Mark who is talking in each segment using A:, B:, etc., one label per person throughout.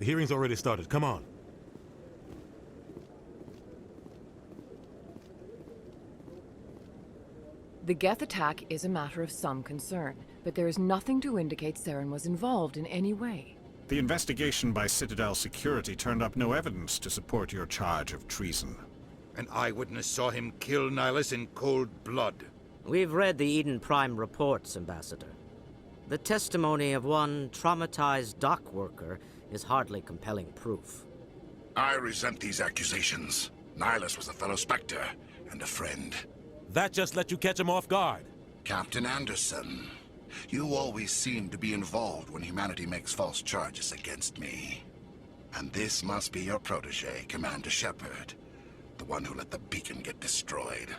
A: The hearing's already started. Come on.
B: The Geth attack is a matter of some concern, but there is nothing to indicate Saren was involved in any way.
C: The investigation by Citadel Security turned up no evidence to support your charge of treason.
D: An eyewitness saw him kill Nihilus in cold blood.
E: We've read the Eden Prime reports, Ambassador. The testimony of one traumatized dock worker is hardly compelling proof.
F: I resent these accusations. Nihilus was a fellow Spectre and a friend.
A: That just let you catch him off guard.
F: Captain Anderson, you always seem to be involved when humanity makes false charges against me. And this must be your protege, Commander Shepard, the one who let the beacon get destroyed.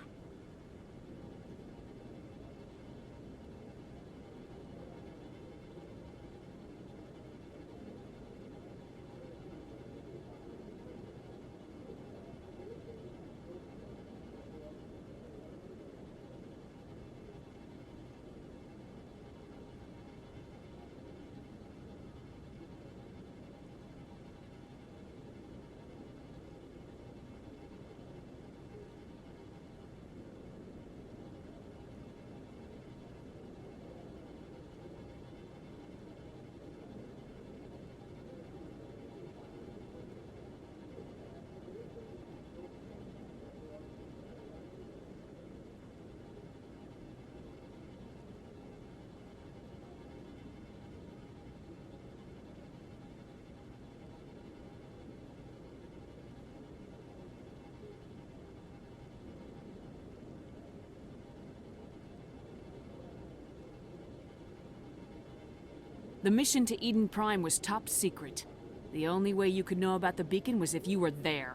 G: The mission to Eden Prime was top secret. The only way you could know about the beacon was if you were there.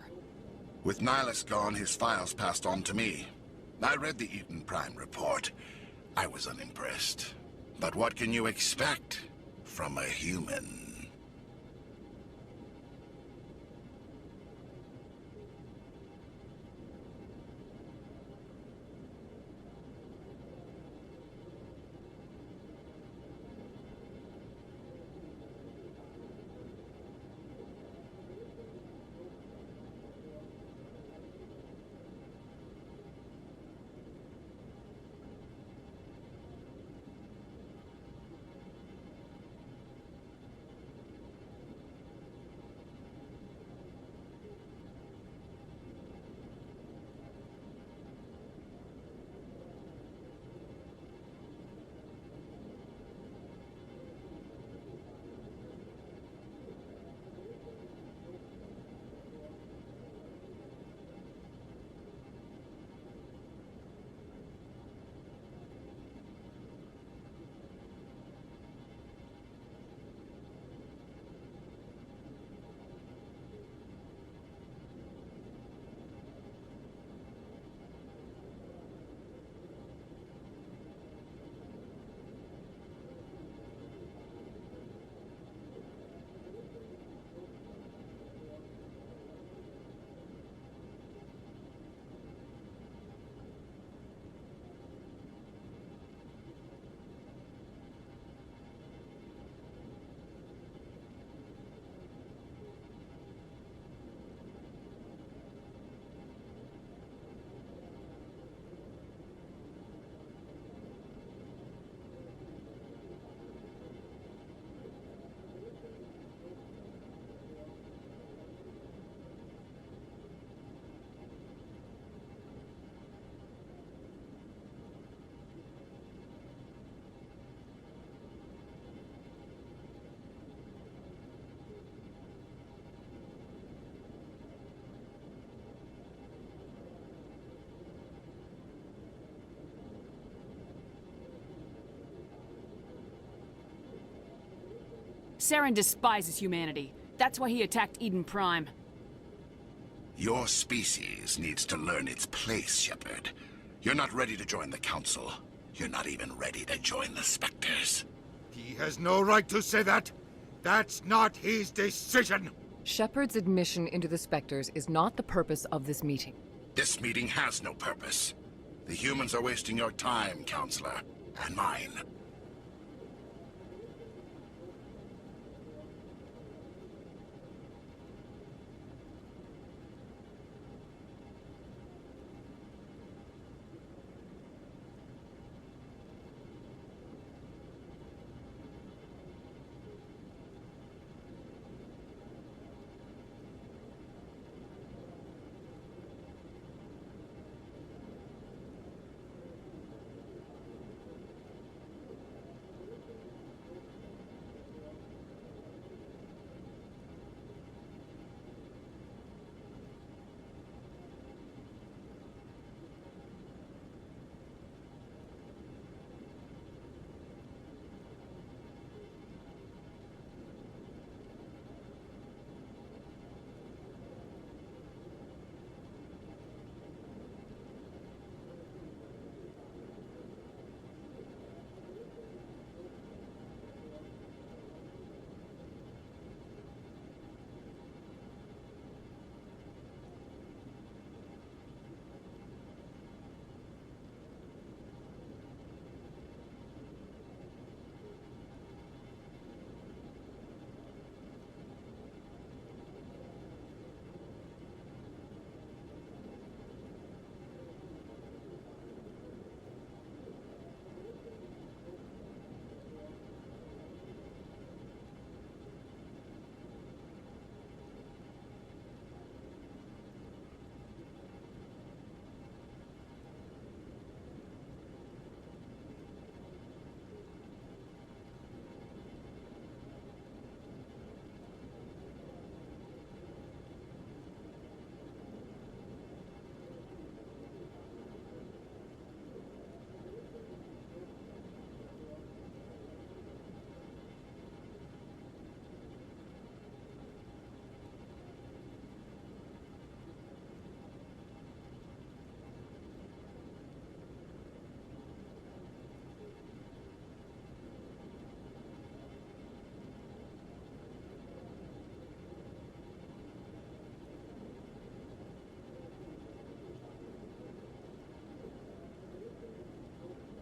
F: With Nihilus gone, his files passed on to me. I read the Eden Prime report. I was unimpressed. But what can you expect from a human?
G: Saren despises humanity. That's why he attacked Eden Prime.
F: Your species needs to learn its place, Shepard. You're not ready to join the Council. You're not even ready to join the Spectres.
D: He has no right to say that. That's not his decision.
B: Shepard's admission into the Spectres is not the purpose of this meeting.
F: This meeting has no purpose. The humans are wasting your time, Counselor, and mine.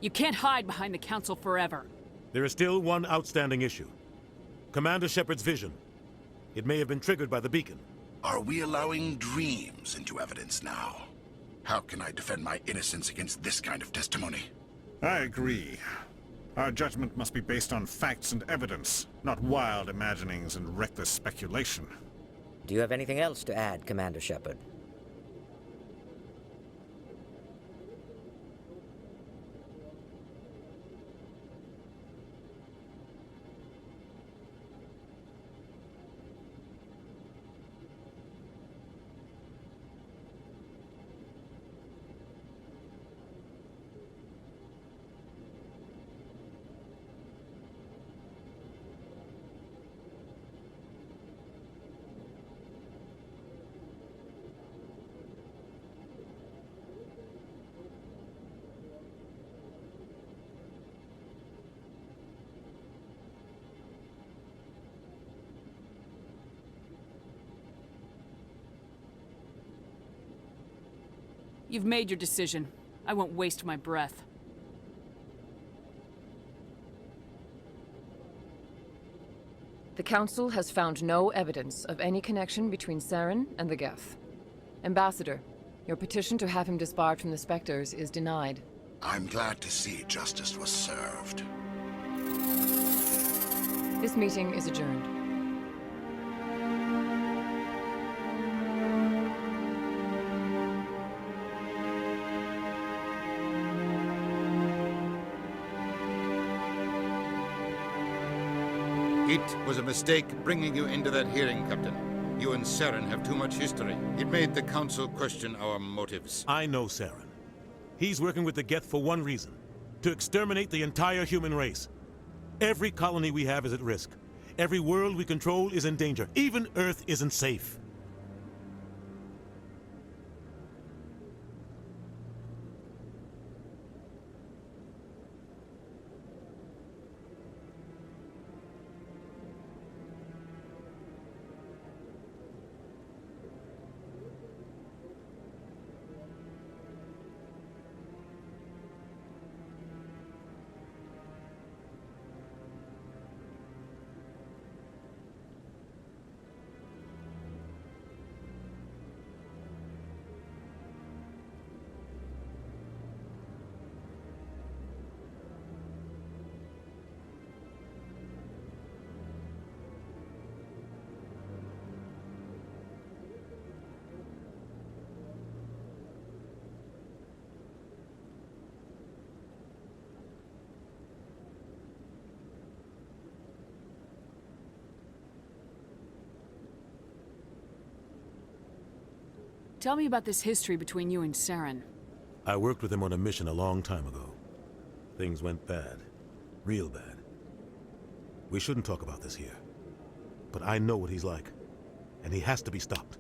G: You can't hide behind the Council forever.
A: There is still one outstanding issue. Commander Shepard's vision. It may have been triggered by the beacon.
F: Are we allowing dreams into evidence now? How can I defend my innocence against this kind of testimony?
C: I agree. Our judgment must be based on facts and evidence, not wild imaginings and reckless speculation.
E: Do you have anything else to add, Commander Shepard?
G: You've made your decision. I won't waste my breath.
B: The Council has found no evidence of any connection between Saren and the Geth. Ambassador, your petition to have him disbarred from the Spectres is denied.
F: I'm glad to see justice was served.
B: This meeting is adjourned.
D: It was a mistake bringing you into that hearing, Captain. You and Saren have too much history. It made the Council question our motives.
A: I know Saren. He's working with the Geth for one reason. To exterminate the entire human race. Every colony we have is at risk. Every world we control is in danger. Even Earth isn't safe.
G: Tell me about this history between you and Saren.
A: I worked with him on a mission a long time ago. Things went bad. Real bad. We shouldn't talk about this here. But I know what he's like. And he has to be stopped.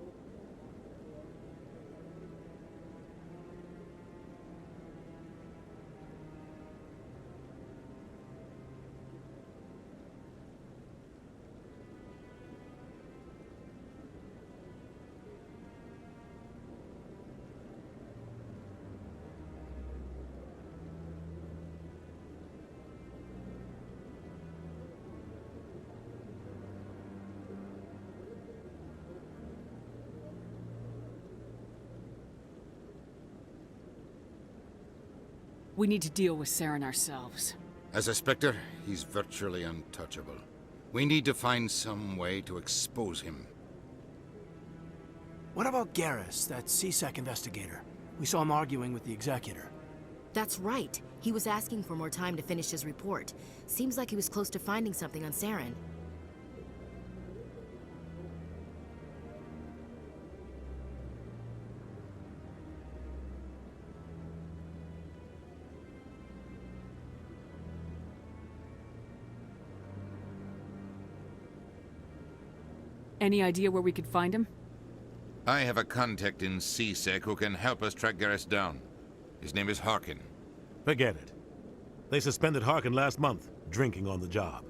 G: We need to deal with Saren ourselves.
D: As a Spectre, he's virtually untouchable. We need to find some way to expose him.
H: What about Garrus, that CSEC investigator? We saw him arguing with the Executor.
I: That's right. He was asking for more time to finish his report. Seems like he was close to finding something on Saren.
G: Any idea where we could find him?
D: I have a contact in CSEC who can help us track Garrus down. His name is Harkin.
A: Forget it. They suspended Harkin last month, drinking on the job.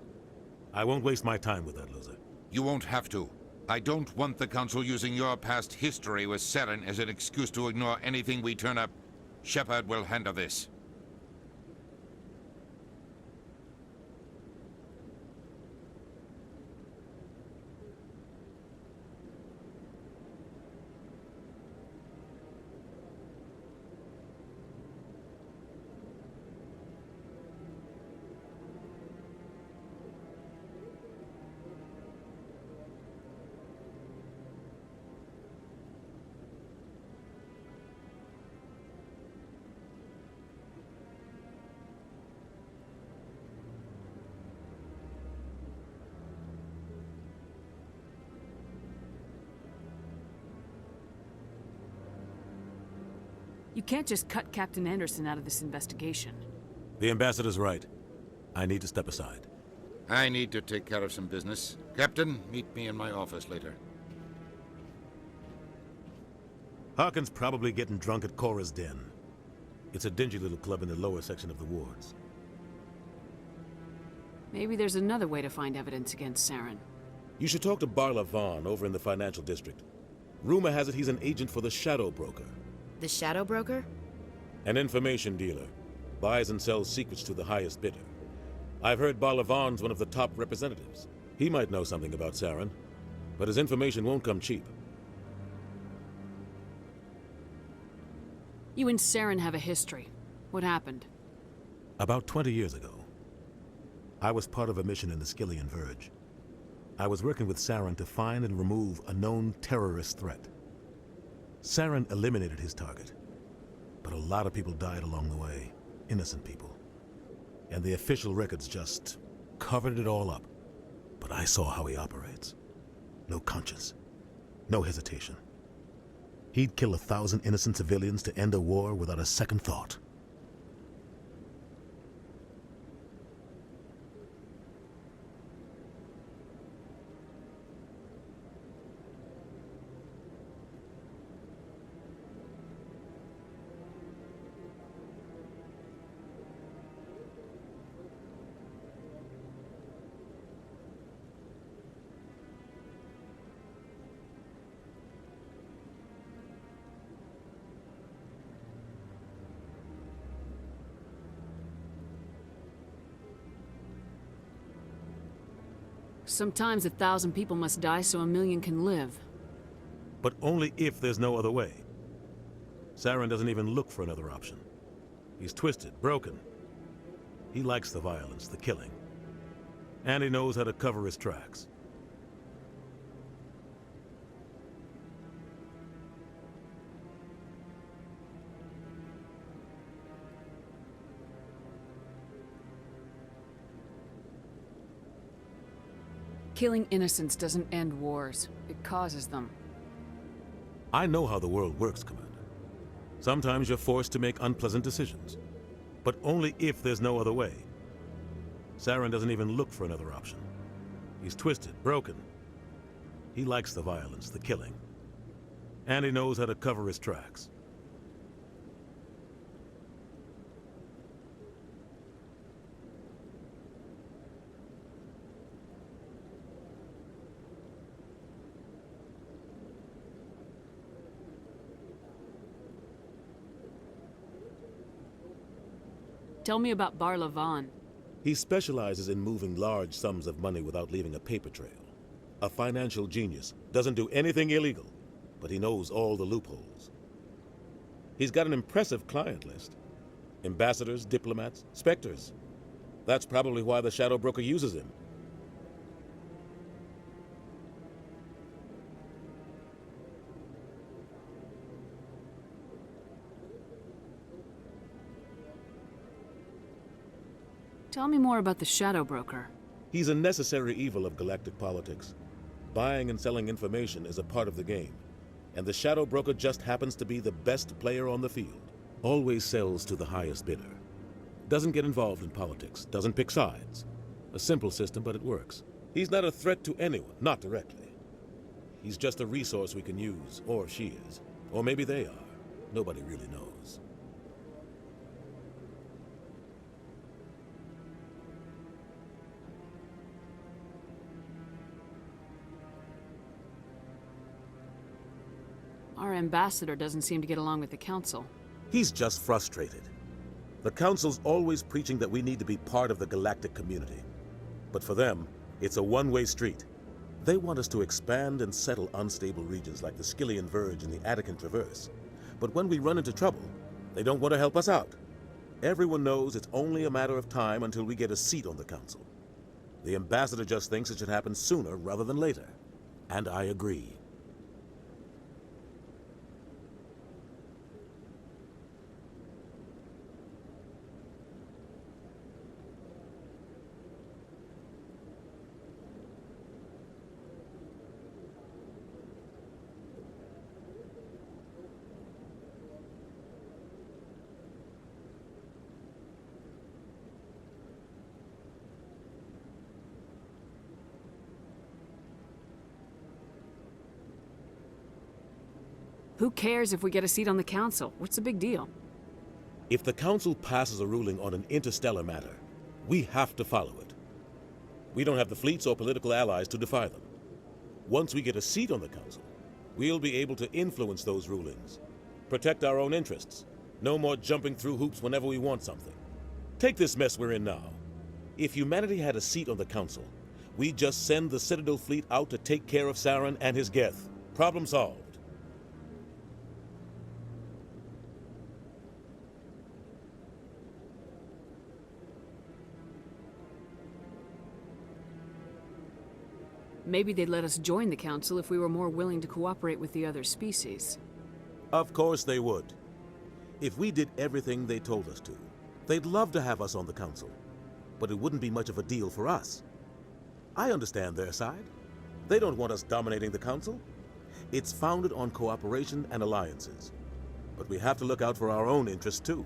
A: I won't waste my time with that loser.
D: You won't have to. I don't want the Council using your past history with Saren as an excuse to ignore anything we turn up. Shepard will handle this.
G: You can't just cut Captain Anderson out of this investigation.
A: The ambassador's right. I need to step aside.
D: I need to take care of some business. Captain, meet me in my office later.
A: Harkin's probably getting drunk at Cora's Den. It's a dingy little club in the lower section of the wards.
G: Maybe there's another way to find evidence against Saren.
A: You should talk to Barla Vaughn over in the financial district. Rumor has it he's an agent for the Shadow Broker.
I: The Shadow Broker?
A: An information dealer. Buys and sells secrets to the highest bidder. I've heard Barla Vaughn's one of the top representatives. He might know something about Saren, but his information won't come cheap.
G: You and Saren have a history. What happened?
A: About 20 years ago, I was part of a mission in the Skillian Verge. I was working with Saren to find and remove a known terrorist threat. Saren eliminated his target, but a lot of people died along the way, innocent people. And the official records just covered it all up. But I saw how he operates. No conscience, no hesitation. He'd kill 1,000 innocent civilians to end a war without a second thought.
G: Sometimes 1,000 people must die so 1,000,000 can live.
A: But only if there's no other way. Saren doesn't even look for another option. He's twisted, broken. He likes the violence, the killing. And he knows how to cover his tracks.
G: Killing innocents doesn't end wars. It causes them.
A: I know how the world works, Commander. Sometimes you're forced to make unpleasant decisions. But only if there's no other way. Saren doesn't even look for another option. He's twisted, broken. He likes the violence, the killing. And he knows how to cover his tracks.
G: Tell me about Barla Vaughn.
A: He specializes in moving large sums of money without leaving a paper trail. A financial genius, doesn't do anything illegal, but he knows all the loopholes. He's got an impressive client list. Ambassadors, diplomats, specters. That's probably why the Shadow Broker uses him.
G: Tell me more about the Shadow Broker.
A: He's a necessary evil of galactic politics. Buying and selling information is a part of the game. And the Shadow Broker just happens to be the best player on the field. Always sells to the highest bidder. Doesn't get involved in politics, doesn't pick sides. A simple system, but it works. He's not a threat to anyone, not directly. He's just a resource we can use, or she is. Or maybe they are. Nobody really knows.
G: Our ambassador doesn't seem to get along with the Council.
A: He's just frustrated. The Council's always preaching that we need to be part of the galactic community. But for them, it's a one-way street. They want us to expand and settle unstable regions like the Skillian Verge and the Attican Traverse. But when we run into trouble, they don't want to help us out. Everyone knows it's only a matter of time until we get a seat on the Council. The ambassador just thinks it should happen sooner rather than later. And I agree.
G: Who cares if we get a seat on the council? What's the big deal?
A: If the Council passes a ruling on an interstellar matter, we have to follow it. We don't have the fleets or political allies to defy them. Once we get a seat on the Council, we'll be able to influence those rulings, protect our own interests. No more jumping through hoops whenever we want something. Take this mess we're in now. If humanity had a seat on the Council, we'd just send the Citadel fleet out to take care of Saren and his Geth. Problem solved.
G: Maybe they'd let us join the council if we were more willing to cooperate with the other species.
A: Of course they would. If we did everything they told us to, they'd love to have us on the Council. But it wouldn't be much of a deal for us. I understand their side. They don't want us dominating the Council. It's founded on cooperation and alliances. But we have to look out for our own interests too.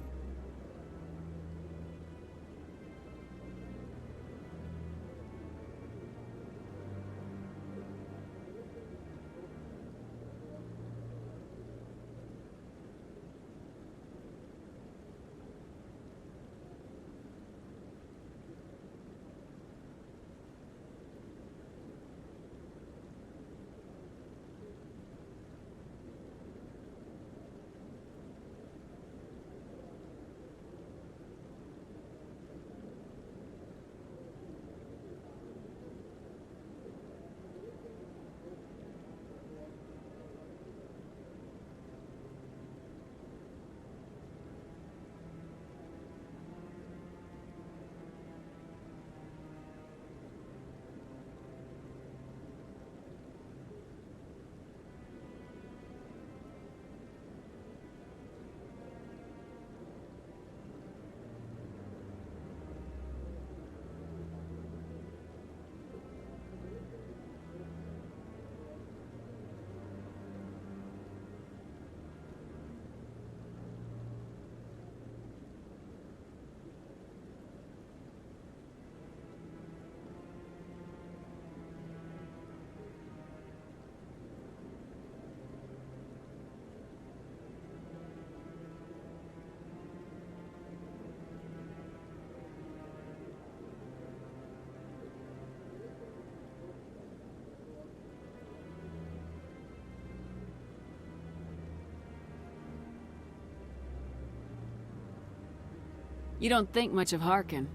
G: You don't think much of Harkin.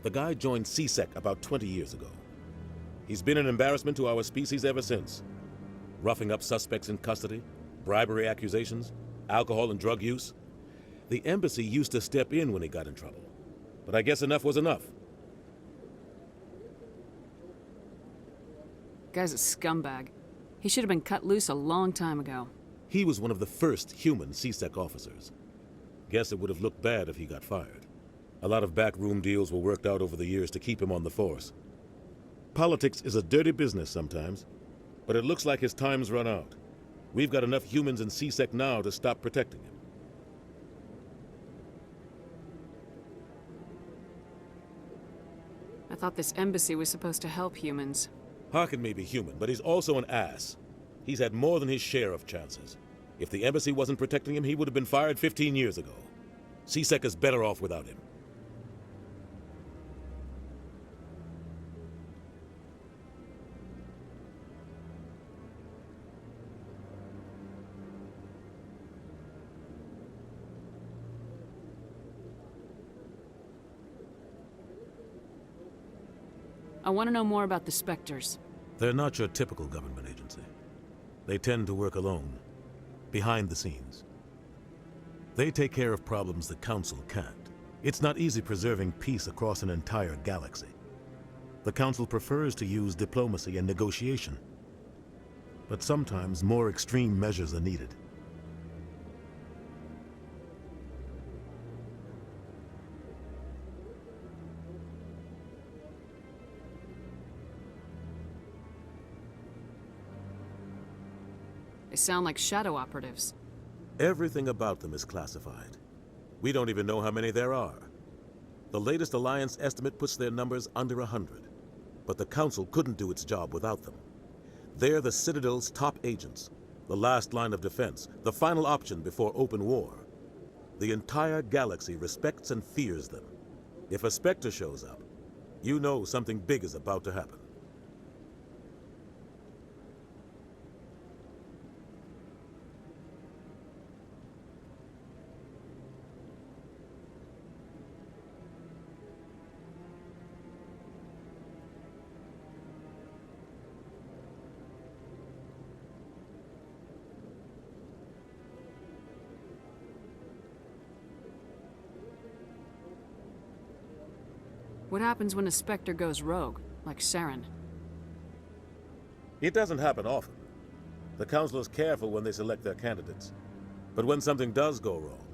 A: The guy joined CSEC about 20 years ago. He's been an embarrassment to our species ever since. Roughing up suspects in custody, bribery accusations, alcohol and drug use. The embassy used to step in when he got in trouble. But I guess enough was enough.
G: Guy's a scumbag. He should have been cut loose a long time ago.
A: He was one of the first human CSEC officers. Guess it would have looked bad if he got fired. A lot of backroom deals were worked out over the years to keep him on the force. Politics is a dirty business sometimes, but it looks like his time's run out. We've got enough humans in CSEC now to stop protecting him.
G: I thought this embassy was supposed to help humans.
A: Harkin may be human, but he's also an ass. He's had more than his share of chances. If the embassy wasn't protecting him, he would have been fired 15 years ago. CSEC is better off without him.
G: I want to know more about the Spectres.
A: They're not your typical government agency. They tend to work alone, behind the scenes. They take care of problems the Council can't. It's not easy preserving peace across an entire galaxy. The Council prefers to use diplomacy and negotiation. But sometimes more extreme measures are needed.
G: They sound like shadow operatives.
A: Everything about them is classified. We don't even know how many there are. The latest Alliance estimate puts their numbers under 100. But the Council couldn't do its job without them. They're the Citadel's top agents, The last line of defense, the final option before open war. The entire galaxy respects and fears them. If a Spectre shows up, you know something big is about to happen.
G: What happens when a Spectre goes rogue, like Saren?
A: It doesn't happen often. The Council is careful when they select their candidates. But when something does go wrong,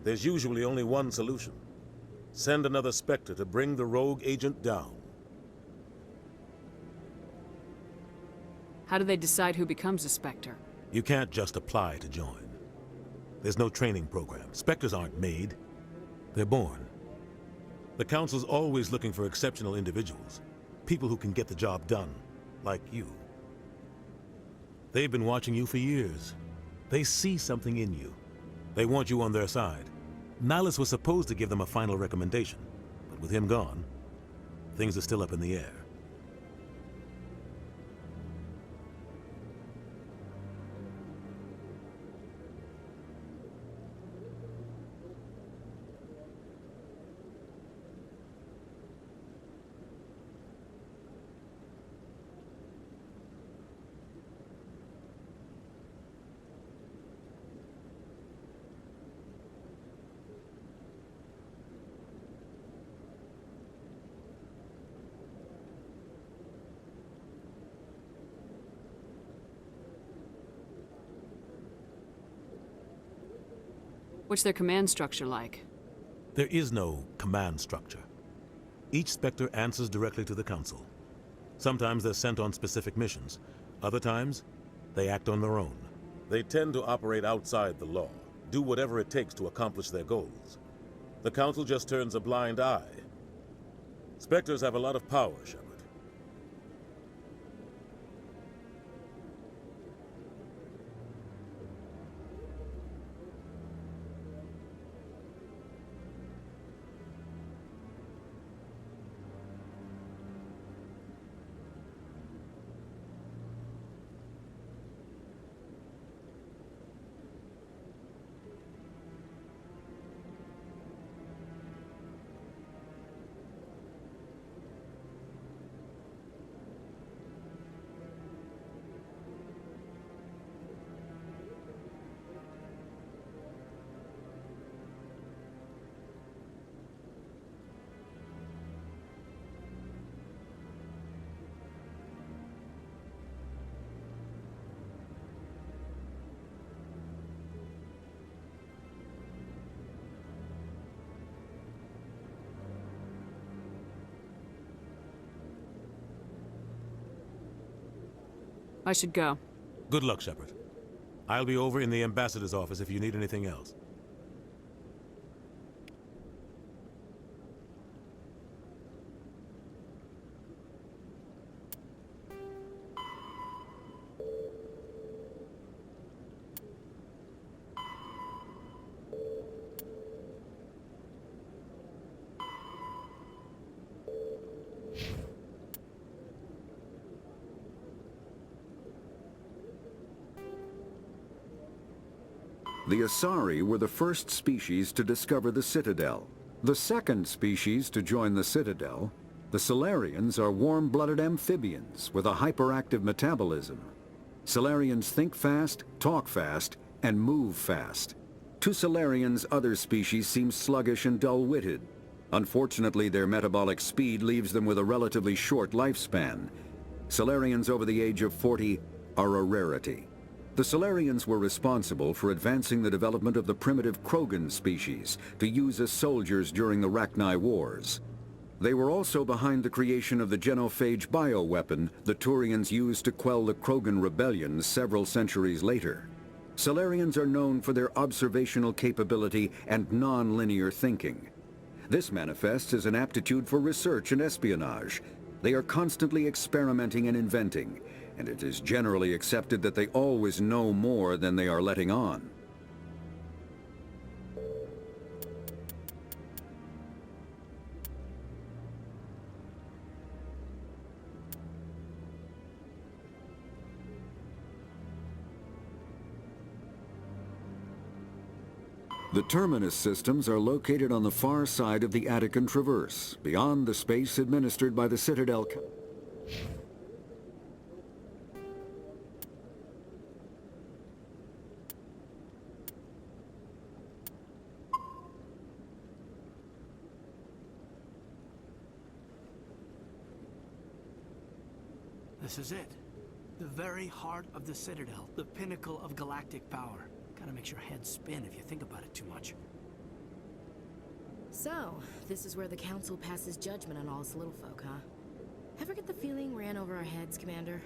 A: there's usually only one solution. Send another Spectre to bring the rogue agent down.
G: How do they decide who becomes a Spectre?
A: You can't just apply to join. There's no training program. Spectres aren't made. They're born. The Council's always looking for exceptional individuals. People who can get the job done, like you. They've been watching you for years. They see something in you. They want you on their side. Nihilus was supposed to give them a final recommendation, but with him gone, things are still up in the air.
G: What's their command structure like?
A: There is no command structure. Each Spectre answers directly to the Council. Sometimes they're sent on specific missions. Other times, they act on their own. They tend to operate outside the law, do whatever it takes to accomplish their goals. The Council just turns a blind eye. Spectres have a lot of power, Shepard.
G: I should go.
A: Good luck, Shepard. I'll be over in the Ambassador's office if you need anything else.
J: The Asari were the first species to discover the Citadel. The second species to join the Citadel, the Salarians, are warm-blooded amphibians with a hyperactive metabolism. Salarians think fast, talk fast, and move fast. To Salarians, other species seem sluggish and dull-witted. Unfortunately, their metabolic speed leaves them with a relatively short lifespan. Salarians over the age of 40 are a rarity. The Salarians were responsible for advancing the development of the primitive Krogan species to use as soldiers during the Rachni Wars. They were also behind the creation of the genophage bioweapon the Turians used to quell the Krogan rebellions several centuries later. Salarians are known for their observational capability and non-linear thinking. This manifests as an aptitude for research and espionage. They are constantly experimenting and inventing. and it is generally accepted that they always know more than they are letting on. The Terminus systems are located on the far side of the Attican Traverse, beyond the space administered by the Citadel.
H: This is it. The very heart of the Citadel, the pinnacle of galactic power. Kinda makes your head spin if you think about it too much.
I: So, this is where the Council passes judgment on all us little folk, huh? Ever get the feeling we're in over our heads, Commander?